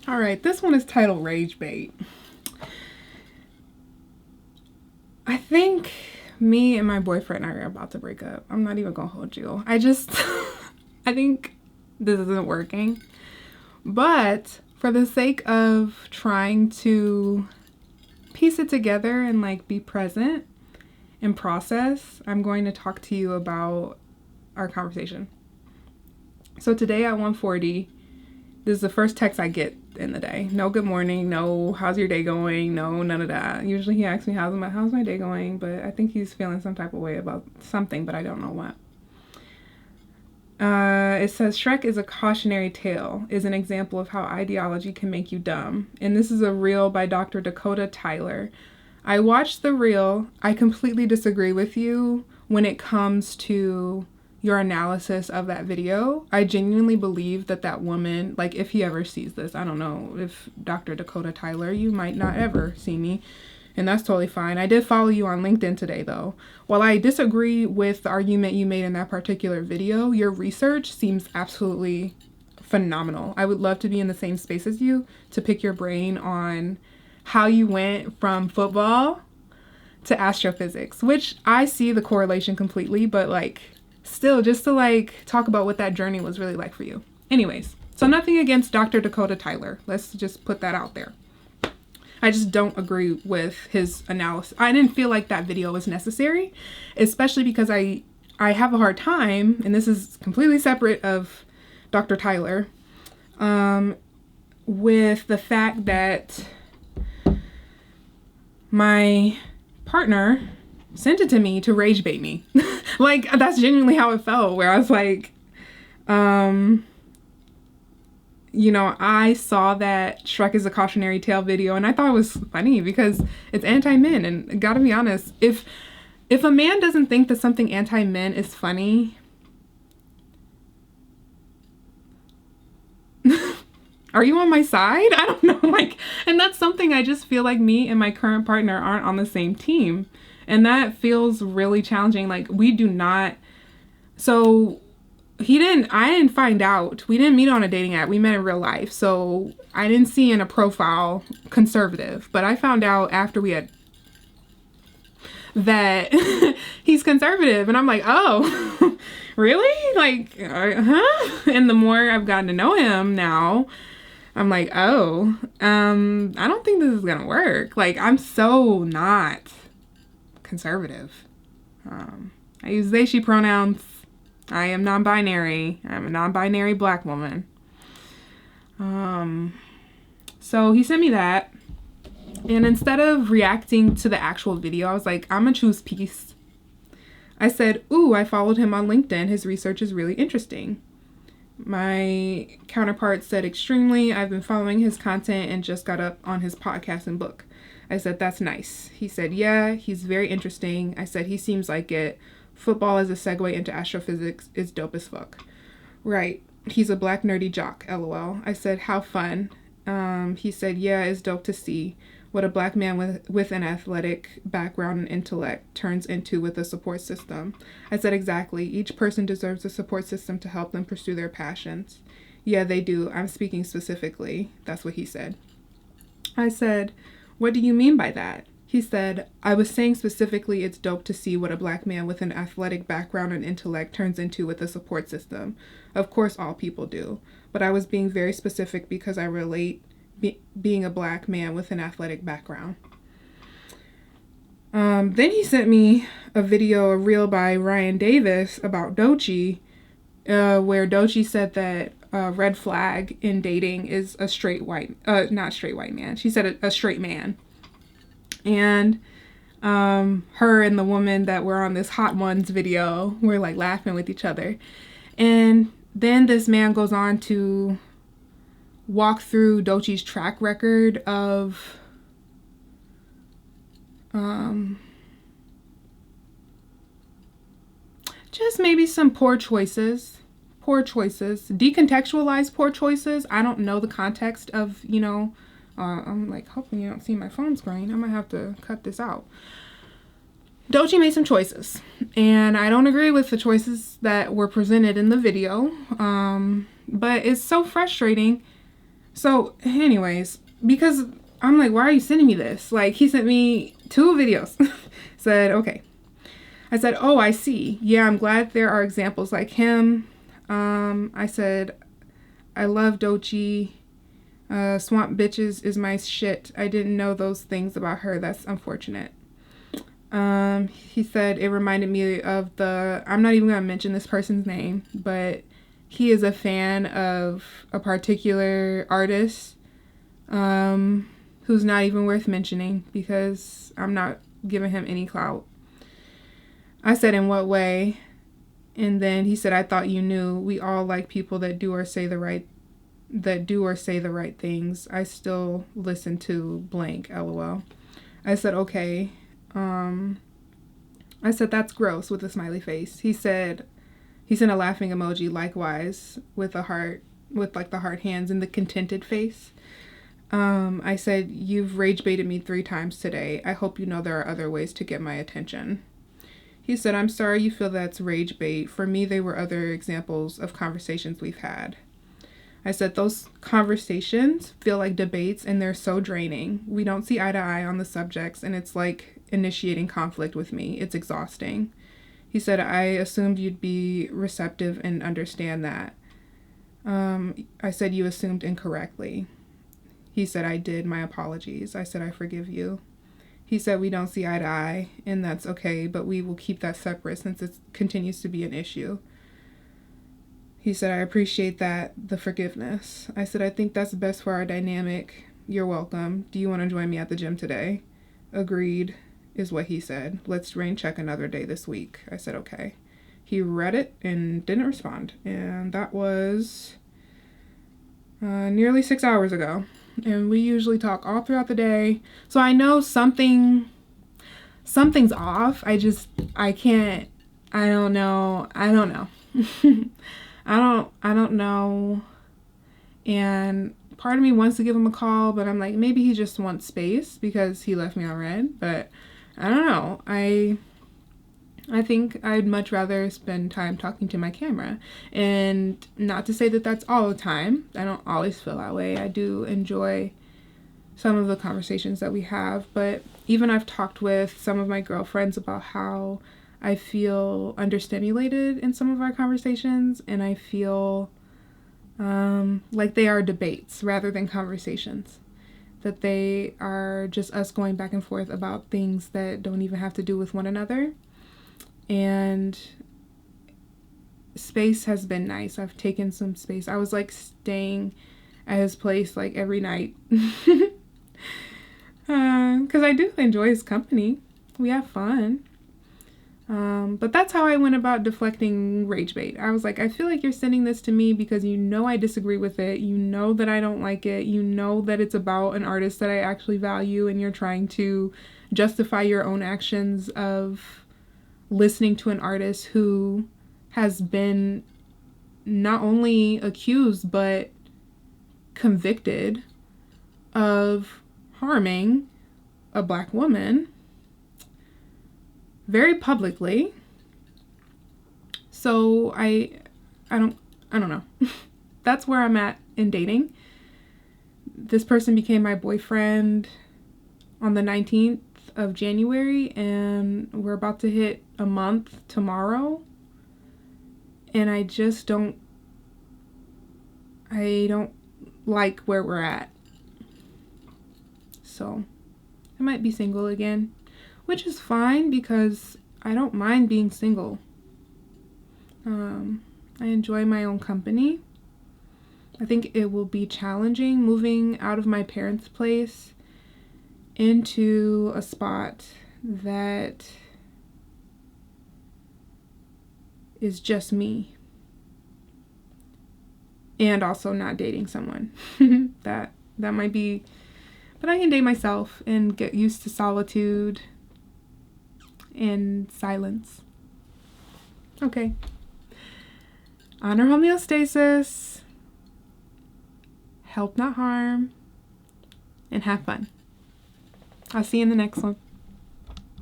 All right, this one is titled Rage Bait. I think me and my boyfriend are about to break up. I'm not even gonna hold you. I think this isn't working. But for the sake of trying to piece it together and like be present and process, I'm going to talk to you about our conversation. So today at 1:40, this is the first text I get in the day. No good morning, no how's your day going, no none of that. Usually he asks me how's my day going, but I think he's feeling some type of way about something, but I don't know what. It says Shrek is a cautionary tale, is an example of how ideology can make you dumb. And this is a reel by Dr. Dakota Tyler. I watched the reel. I completely disagree with you when it comes to your analysis of that video. I genuinely believe that woman, like if he ever sees this, I don't know, if Dr. Dakota Tyler, you might not ever see me, and that's totally fine. I did follow you on LinkedIn today though. While I disagree with the argument you made in that particular video, your research seems absolutely phenomenal. I would love to be in the same space as you to pick your brain on how you went from football to astrophysics, which I see the correlation completely, but like still just to like talk about what that journey was really like for you. Anyways, so nothing against Dr. Dakota Tyler. Let's just put that out there. I just don't agree with his analysis. I didn't feel like that video was necessary, especially because I have a hard time, and this is completely separate of Dr. Tyler, with the fact that my partner sent it to me to rage bait me. Like, that's genuinely how it felt, where I was like, you know, I saw that Shrek is a cautionary tale video, and I thought it was funny because it's anti-men, and gotta be honest, if a man doesn't think that something anti-men is funny, are you on my side? I don't know, like, and that's something I just feel like me and my current partner aren't on the same team. And that feels really challenging. Like, we do not, so I didn't find out. We didn't meet on a dating app. We met in real life. So I didn't see in a profile conservative, but I found out after we had that he's conservative. And I'm like, oh, really? Like, huh? And the more I've gotten to know him now, I'm like, oh, I don't think this is gonna work. Like, I'm so not conservative. I use they, she pronouns. I am non-binary. I'm a non-binary black woman. So he sent me that. And instead of reacting to the actual video, I was like, I'm gonna choose peace. I said, ooh, I followed him on LinkedIn. His research is really interesting. My counterpart said, extremely. I've been following his content and just got up on his podcast and book. I said, that's nice. He said, yeah, he's very interesting. I said, he seems like it. Football as a segue into astrophysics is dope as fuck. Right. He's a black nerdy jock, LOL. I said, how fun. He said, yeah, it's dope to see what a black man with an athletic background and intellect turns into with a support system. I said, exactly. Each person deserves a support system to help them pursue their passions. Yeah, they do. I'm speaking specifically. That's what he said. I said, what do you mean by that? He said, I was saying specifically it's dope to see what a black man with an athletic background and intellect turns into with a support system. Of course, all people do. But I was being very specific because I relate being a black man with an athletic background. Then he sent me a reel by Ryan Davis about Doechii, where Doechii said that red flag in dating is a not straight white man. She said a straight man. And her and the woman that were on this Hot Ones video were like laughing with each other. And then this man goes on to walk through Doechii's track record of just maybe some poor choices, decontextualized poor choices. I don't know the context of, I'm like, hoping you don't see my phone screen. I might have to cut this out. Doechii made some choices, and I don't agree with the choices that were presented in the video, but it's so frustrating So, anyways, because I'm like, why are you sending me this? Like, he sent me 2 videos. Said, okay. I said, oh, I see. Yeah, I'm glad there are examples like him. I said, I love Dochi. Swamp bitches is my shit. I didn't know those things about her. That's unfortunate. He said it reminded me of I'm not even going to mention this person's name, but he is a fan of a particular artist, who's not even worth mentioning because I'm not giving him any clout. I said, in what way? And then he said, I thought you knew. We all like people that do or say the right things. I still listen to blank, lol. I said, okay. I said, that's gross, with a smiley face. He sent a laughing emoji, likewise, with a heart, with like the heart hands and the contented face. I said, you've rage baited me 3 times today. I hope you know there are other ways to get my attention. He said, I'm sorry you feel that's rage bait. For me, they were other examples of conversations we've had. I said, those conversations feel like debates and they're so draining. We don't see eye to eye on the subjects and it's like initiating conflict with me. It's exhausting. He said, I assumed you'd be receptive and understand that. I said, you assumed incorrectly. He said, I did. My apologies. I said, I forgive you. He said, we don't see eye to eye, and that's okay, but we will keep that separate since it continues to be an issue. He said, I appreciate the forgiveness. I said, I think that's best for our dynamic. You're welcome. Do you want to join me at the gym today? Agreed, is what he said. Let's rain check another day this week. I said, okay. He read it and didn't respond, and that was nearly 6 hours ago. And we usually talk all throughout the day. So I know something's off. I don't know. I don't know. And part of me wants to give him a call, but I'm like, maybe he just wants space because he left me on red. But I don't know. I think I'd much rather spend time talking to my camera. And not to say that that's all the time. I don't always feel that way. I do enjoy some of the conversations that we have. But even I've talked with some of my girlfriends about how I feel understimulated in some of our conversations. And I feel like they are debates rather than conversations. That they are just us going back and forth about things that don't even have to do with one another. And space has been nice. I've taken some space. I was like staying at his place like every night because I do enjoy his company. We have fun. But that's how I went about deflecting rage bait. I was like, I feel like you're sending this to me because you know I disagree with it. You know that I don't like it. You know that it's about an artist that I actually value, and you're trying to justify your own actions of listening to an artist who has been not only accused but convicted of harming a Black woman very publicly. So I don't know. That's where I'm at in dating. This person became my boyfriend on the 19th of January, and we're about to hit a month tomorrow, and I don't like where we're at. So I might be single again, which is fine because I don't mind being single. I enjoy my own company. I think it will be challenging moving out of my parents' place into a spot that is just me, and also not dating someone. that might be, but I can date myself and get used to solitude and silence. Okay. Honor homeostasis, help not harm, and have fun. I'll see you in the next one.